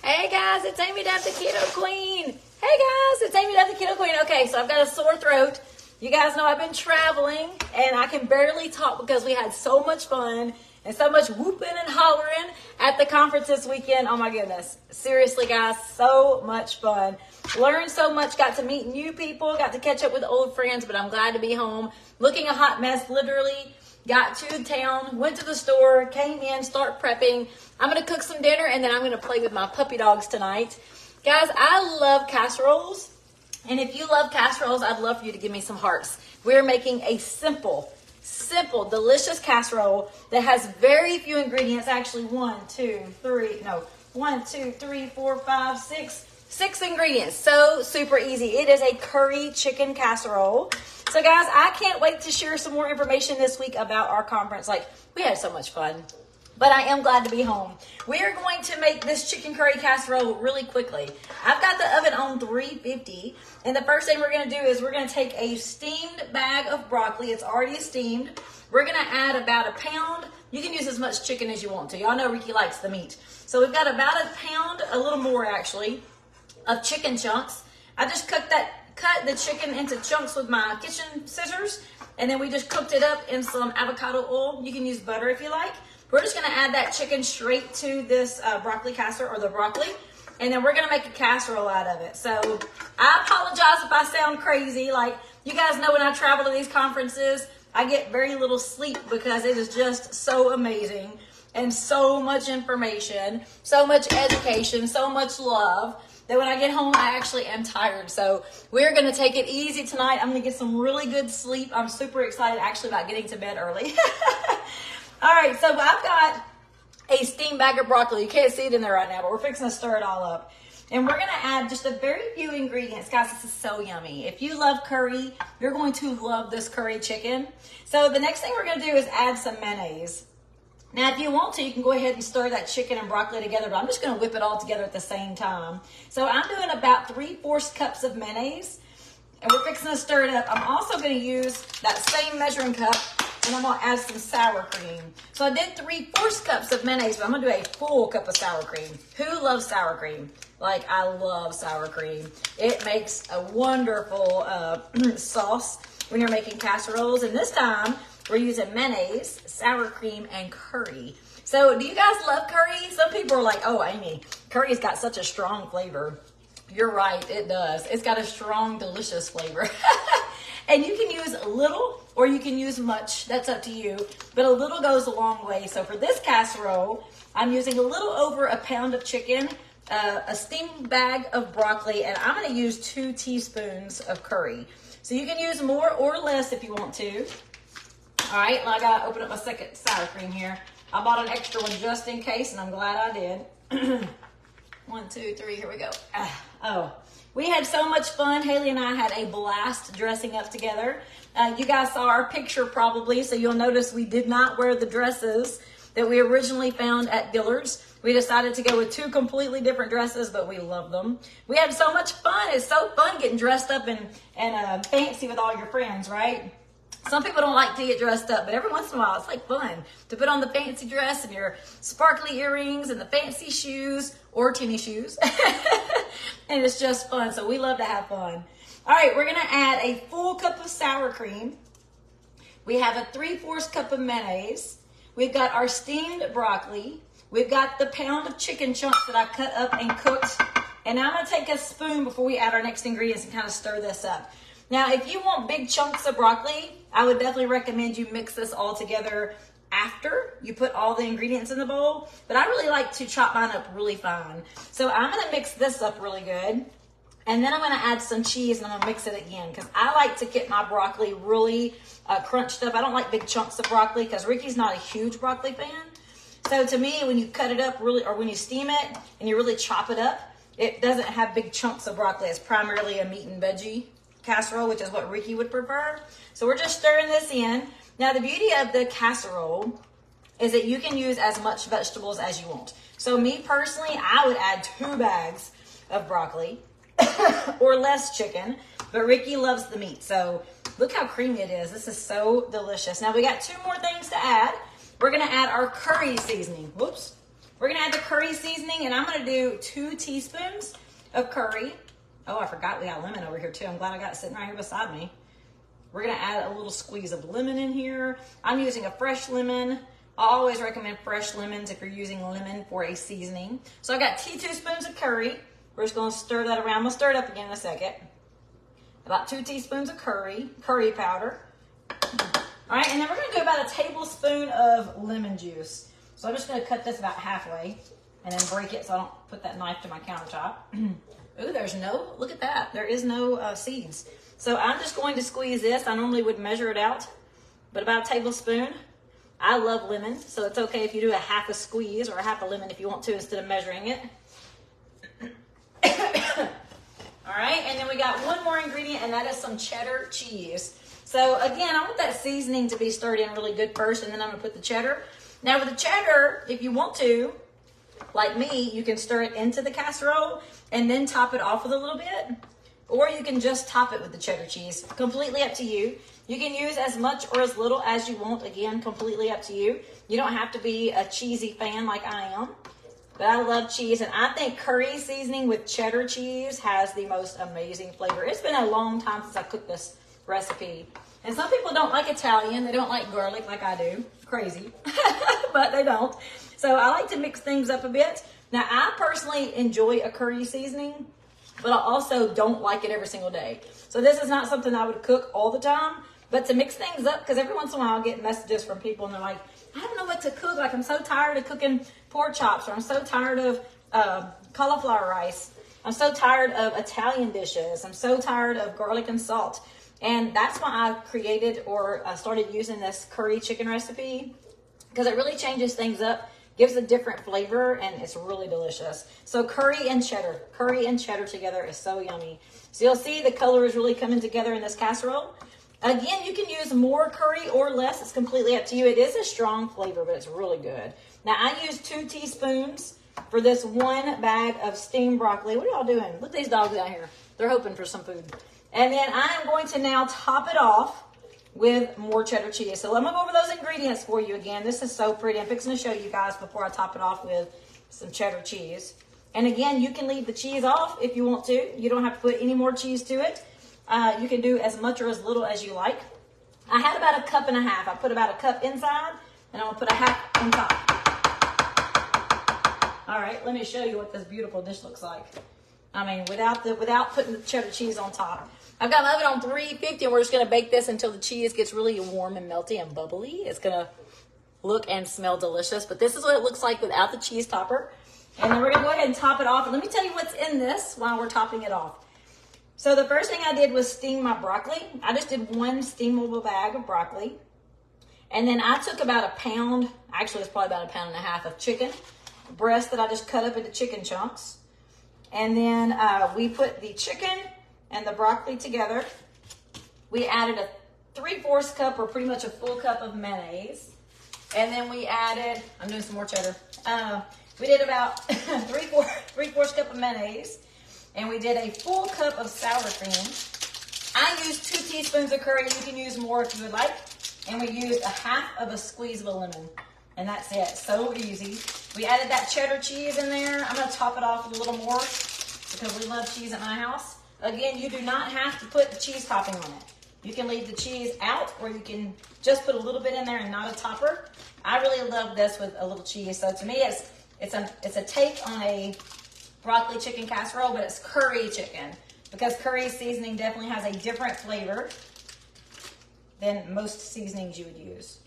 Hey guys, it's Amy Duff, the Keto Queen. Hey guys, it's Amy Duff, the Keto Queen. Okay, so I've got a sore throat. You guys know I've been traveling and I can barely talk because we had so much fun and so much whooping and hollering at the conference this weekend. Oh my goodness. Seriously guys, so much fun. Learned so much, got to meet new people, got to catch up with old friends, but I'm glad to be home. Looking a hot mess, literally. Got to town, went to the store, came in, start prepping. I'm going to cook some dinner, and then I'm going to play with my puppy dogs tonight. Guys, I love casseroles. And if you love casseroles, I'd love for you to give me some hearts. We're making a simple, delicious casserole that has very few ingredients. Actually, 6 ingredients. So super easy. It is a curry chicken casserole. So guys, I can't wait to share some more information this week about our conference. Like, we had so much fun, but I am glad to be home. We are going to make this chicken curry casserole really quickly. I've got the oven on 350, and the first thing we're going to do is we're going to take a steamed bag of broccoli. It's already steamed. We're going to add about a pound. You can use as much chicken as you want to. Y'all know Ricky likes the meat. So we've got about a pound, a little more actually, of chicken chunks. I just cut the chicken into chunks with my kitchen scissors, and then we just cooked it up in some avocado oil. You can use butter if you like. We're just going to add that chicken straight to this broccoli casserole, or the broccoli, and then we're going to make a casserole out of it. So I apologize if I sound crazy. Like, you guys know when I travel to these conferences, I get very little sleep because it is just so amazing and so much information, so much education, so much love, that when I get home, I actually am tired. So we're going to take it easy tonight. I'm going to get some really good sleep. I'm super excited actually about getting to bed early. All right, so I've got a steamed bag of broccoli. You can't see it in there right now, but we're fixing to stir it all up. And we're going to add just a very few ingredients. Guys, this is so yummy. If you love curry, you're going to love this curry chicken. So the next thing we're going to do is add some mayonnaise. Now, if you want to, you can go ahead and stir that chicken and broccoli together, but I'm just going to whip it all together at the same time. So I'm doing about 3/4 cups of mayonnaise, and we're fixing to stir it up. I'm also going to use that same measuring cup, and I'm going to add some sour cream. So I did 3/4 cups of mayonnaise, but I'm going to do a full cup of sour cream. Who loves sour cream? Like, I love sour cream. It makes a wonderful sauce when you're making casseroles, and this time, we're using mayonnaise, sour cream, and curry. So do you guys love curry? Some people are like, oh, Amy, curry's got such a strong flavor. You're right, it does. It's got a strong, delicious flavor. And you can use a little or you can use much. That's up to you. But a little goes a long way. So for this casserole, I'm using a little over a pound of chicken, a steamed bag of broccoli, and I'm going to use 2 teaspoons of curry. So you can use more or less if you want to. All right, well, I got to open up my second sour cream here. I bought an extra one just in case, and I'm glad I did. 1, 2, 3, here we go. We had so much fun. Haley and I had a blast dressing up together. You guys saw our picture probably, so you'll notice we did not wear the dresses that we originally found at Dillard's. We decided to go with 2 completely different dresses, but we love them. We had so much fun. It's so fun getting dressed up and fancy with all your friends, right? Some people don't like to get dressed up, but every once in a while, it's like fun to put on the fancy dress and your sparkly earrings and the fancy shoes or tennis shoes. And it's just fun. So we love to have fun. All right, we're going to add a full cup of sour cream. We have a 3/4 cup of mayonnaise. We've got our steamed broccoli. We've got the pound of chicken chunks that I cut up and cooked. And I'm going to take a spoon before we add our next ingredients and kind of stir this up. Now, if you want big chunks of broccoli, I would definitely recommend you mix this all together after you put all the ingredients in the bowl. But I really like to chop mine up really fine. So I'm going to mix this up really good. And then I'm going to add some cheese and I'm going to mix it again because I like to get my broccoli really crunched up. I don't like big chunks of broccoli because Ricky's not a huge broccoli fan. So to me, when you cut it up really, or when you steam it and you really chop it up, it doesn't have big chunks of broccoli. It's primarily a meat and veggie casserole, which is what Ricky would prefer. So we're just stirring this in. Now the beauty of the casserole is that you can use as much vegetables as you want. So me personally, I would add 2 bags of broccoli or less chicken, but Ricky loves the meat. So look how creamy it is. This is so delicious. Now we got 2 more things to add. We're gonna add our curry seasoning. Whoops. We're gonna add the curry seasoning, and I'm gonna do 2 teaspoons of curry. Oh, I forgot we got lemon over here too. I'm glad I got it sitting right here beside me. We're gonna add a little squeeze of lemon in here. I'm using a fresh lemon. I always recommend fresh lemons if you're using lemon for a seasoning. So I got 2 teaspoons of curry. We're just gonna stir that around. I'm gonna stir it up again in a second. About 2 teaspoons of curry powder. All right, and then we're gonna do about a tablespoon of lemon juice. So I'm just gonna cut this about halfway and then break it so I don't put that knife to my countertop. Ooh, look at that. There is no seeds. So I'm just going to squeeze this. I normally would measure it out, but about a tablespoon. I love lemon, so it's okay if you do a half a squeeze or a half a lemon if you want to instead of measuring it. All right, and then we got one more ingredient, and that is some cheddar cheese. So again, I want that seasoning to be stirred in really good first, and then I'm gonna put the cheddar. Now with the cheddar, if you want to, like me, you can stir it into the casserole and then top it off with a little bit, or you can just top it with the cheddar cheese. Completely up to you. You can use as much or as little as you want. Again, completely up to you. You don't have to be a cheesy fan like I am, but I love cheese, and I think curry seasoning with cheddar cheese has the most amazing flavor. It's been a long time since I cooked this recipe, and some people don't like Italian. They don't like garlic like I do. Crazy, but they don't. So I like to mix things up a bit. Now, I personally enjoy a curry seasoning, but I also don't like it every single day. So this is not something I would cook all the time, but to mix things up, because every once in a while I'll get messages from people and they're like, I don't know what to cook. Like, I'm so tired of cooking pork chops, or I'm so tired of cauliflower rice. I'm so tired of Italian dishes. I'm so tired of garlic and salt. And that's why I created or started using this curry chicken recipe, because it really changes things up, gives a different flavor, and it's really delicious. So curry and cheddar together is so yummy. So you'll see the color is really coming together in this casserole. Again, you can use more curry or less. It's completely up to you. It is a strong flavor, but it's really good. Now, I used 2 teaspoons for this 1 bag of steamed broccoli. What are y'all doing? Look at these dogs out here. They're hoping for some food. And then I am going to now top it off with more cheddar cheese. So I'm going to go over those ingredients for you again. This is so pretty. I'm fixing to show you guys before I top it off with some cheddar cheese. And again, you can leave the cheese off if you want to. You don't have to put any more cheese to it. You can do as much or as little as you like. I had about 1.5 cups. I put about 1 cup inside, and I'm going to put 1/2 on top. All right, let me show you what this beautiful dish looks like. I mean, without putting the cheddar cheese on top. I've got my oven on 350, and we're just going to bake this until the cheese gets really warm and melty and bubbly. It's going to look and smell delicious, but this is what it looks like without the cheese topper. And then we're going to go ahead and top it off. And let me tell you what's in this while we're topping it off. So the first thing I did was steam my broccoli. I just did 1 steamable bag of broccoli. And then I took about 1 pound, actually it's probably about 1.5 pounds of chicken breast that I just cut up into chicken chunks. And then we put the chicken and the broccoli together. We added a 3/4 cup or pretty much a full cup of mayonnaise. And then we added, I'm doing some more cheddar. We did about 3/4 cup of mayonnaise. And we did a full cup of sour cream. I used 2 teaspoons of curry. You can use more if you would like. And we used 1/2 squeeze of a lemon. And that's it. So easy. We added that cheddar cheese in there. I'm going to top it off with a little more because we love cheese at my house. Again, you do not have to put the cheese topping on it. You can leave the cheese out, or you can just put a little bit in there and not a topper. I really love this with a little cheese. So to me, it's a take on a broccoli chicken casserole, but it's curry chicken, because curry seasoning definitely has a different flavor than most seasonings you would use.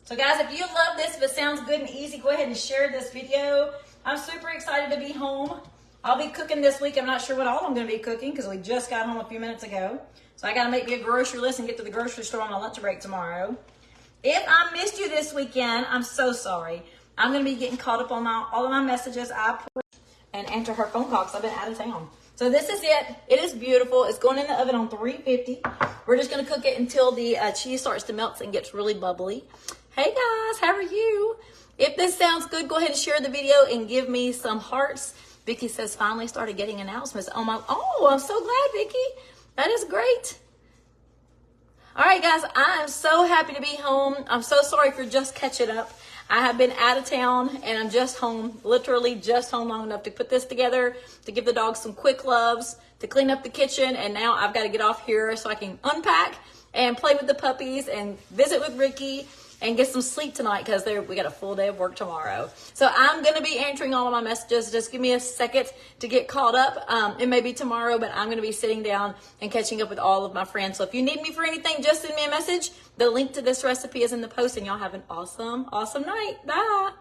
So guys, if you love this, if it sounds good and easy, go ahead and share this video. I'm super excited to be home. I'll be cooking this week. I'm not sure what all I'm going to be cooking because we just got home a few minutes ago. So I got to make me a grocery list and get to the grocery store on my lunch break tomorrow. If I missed you this weekend, I'm so sorry. I'm going to be getting caught up on all of my messages and answer her phone call because I've been out of town. So this is it. It is beautiful. It's going in the oven on 350. We're just going to cook it until the cheese starts to melt and gets really bubbly. Hey guys, how are you? If this sounds good, go ahead and share the video and give me some hearts. Vicky says finally started getting announcements. Oh, I'm so glad, Vicky. That is great. All right, guys, I am so happy to be home. I'm so sorry for just catching up. I have been out of town and I'm just home, literally just home long enough to put this together, to give the dogs some quick loves, to clean up the kitchen, and now I've got to get off here so I can unpack and play with the puppies and visit with Ricky and get some sleep tonight because we got a full day of work tomorrow. So I'm going to be answering all of my messages. Just give me a second to get caught up. It may be tomorrow, but I'm going to be sitting down and catching up with all of my friends. So if you need me for anything, just send me a message. The link to this recipe is in the post, and y'all have an awesome, awesome night. Bye.